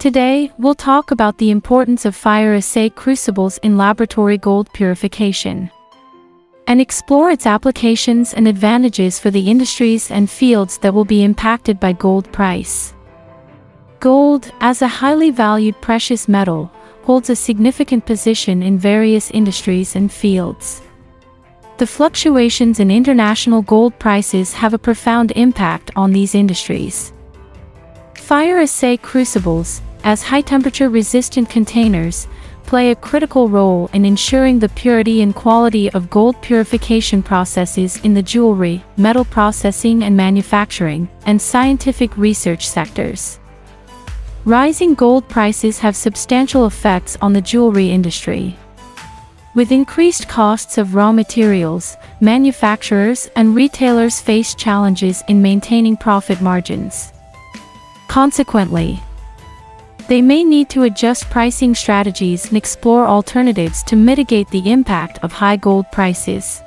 Today, we'll talk about the importance of fire assay crucibles in laboratory gold purification, and explore its applications and advantages for the industries and fields that will be impacted by gold price. Gold, as a highly valued precious metal, holds a significant position in various industries and fields. The fluctuations in international gold prices have a profound impact on these industries. Fire assay crucibles, as high-temperature resistant containers, play a critical role in ensuring the purity and quality of gold purification processes in the jewelry, metal processing and manufacturing, and scientific research sectors. Rising gold prices have substantial effects on the jewelry industry. With increased costs of raw materials, manufacturers and retailers face challenges in maintaining profit margins. Consequently, they may need to adjust pricing strategies and explore alternatives to mitigate the impact of high gold prices.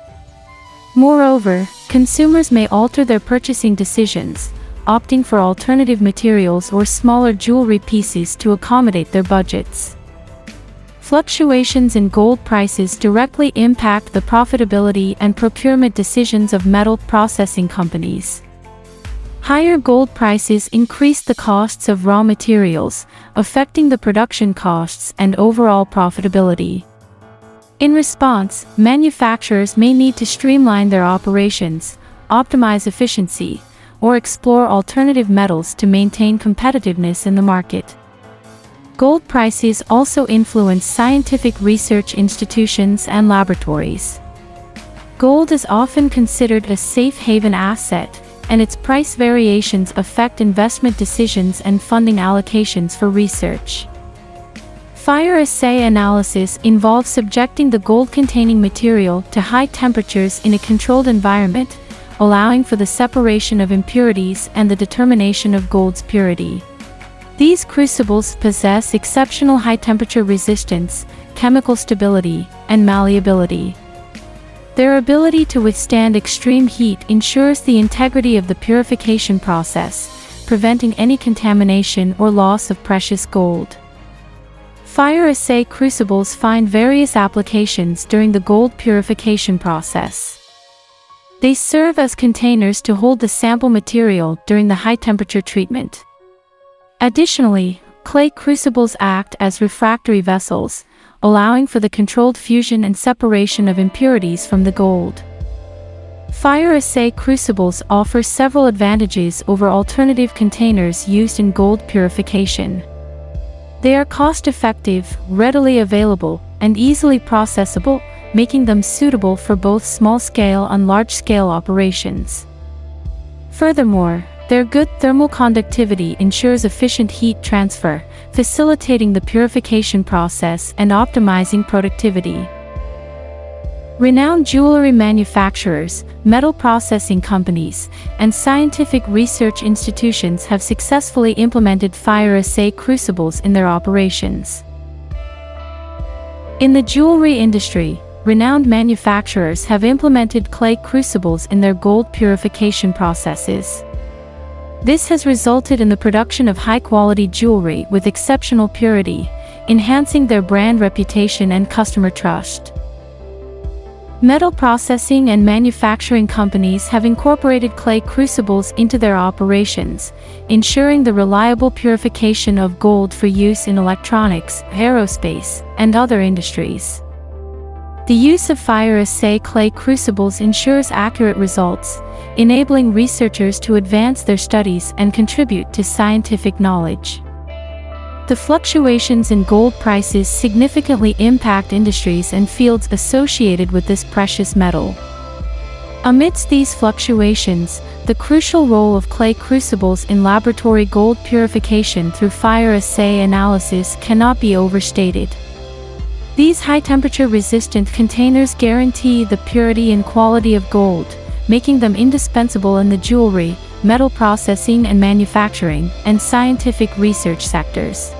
Moreover, consumers may alter their purchasing decisions, opting for alternative materials or smaller jewelry pieces to accommodate their budgets. Fluctuations in gold prices directly impact the profitability and procurement decisions of metal processing companies. Higher gold prices increase the costs of raw materials, affecting the production costs and overall profitability. In response, manufacturers may need to streamline their operations, optimize efficiency, or explore alternative metals to maintain competitiveness in the market. Gold prices also influence scientific research institutions and laboratories. Gold is often considered a safe haven asset, and its price variations affect investment decisions and funding allocations for research. Fire assay analysis involves subjecting the gold-containing material to high temperatures in a controlled environment, allowing for the separation of impurities and the determination of gold's purity. These crucibles possess exceptional high-temperature resistance, chemical stability, and malleability. Their ability to withstand extreme heat ensures the integrity of the purification process, preventing any contamination or loss of precious gold. Fire assay crucibles find various applications during the gold purification process. They serve as containers to hold the sample material during the high-temperature treatment. Additionally, clay crucibles act as refractory vessels, allowing for the controlled fusion and separation of impurities from the gold. Fire assay crucibles offer several advantages over alternative containers used in gold purification. They are cost-effective, readily available, and easily processable, making them suitable for both small-scale and large-scale operations. Furthermore, their good thermal conductivity ensures efficient heat transfer, facilitating the purification process and optimizing productivity. Renowned jewelry manufacturers, metal processing companies, and scientific research institutions have successfully implemented fire assay crucibles in their operations. In the jewelry industry, renowned manufacturers have implemented clay crucibles in their gold purification processes. This has resulted in the production of high-quality jewelry with exceptional purity, enhancing their brand reputation and customer trust. Metal processing and manufacturing companies have incorporated clay crucibles into their operations, ensuring the reliable purification of gold for use in electronics, aerospace, and other industries. The use of fire assay clay crucibles ensures accurate results, enabling researchers to advance their studies and contribute to scientific knowledge. The fluctuations in gold prices significantly impact industries and fields associated with this precious metal. Amidst these fluctuations, the crucial role of clay crucibles in laboratory gold purification through fire assay analysis cannot be overstated. These high-temperature resistant containers guarantee the purity and quality of gold, making them indispensable in the jewelry, metal processing and manufacturing, and scientific research sectors.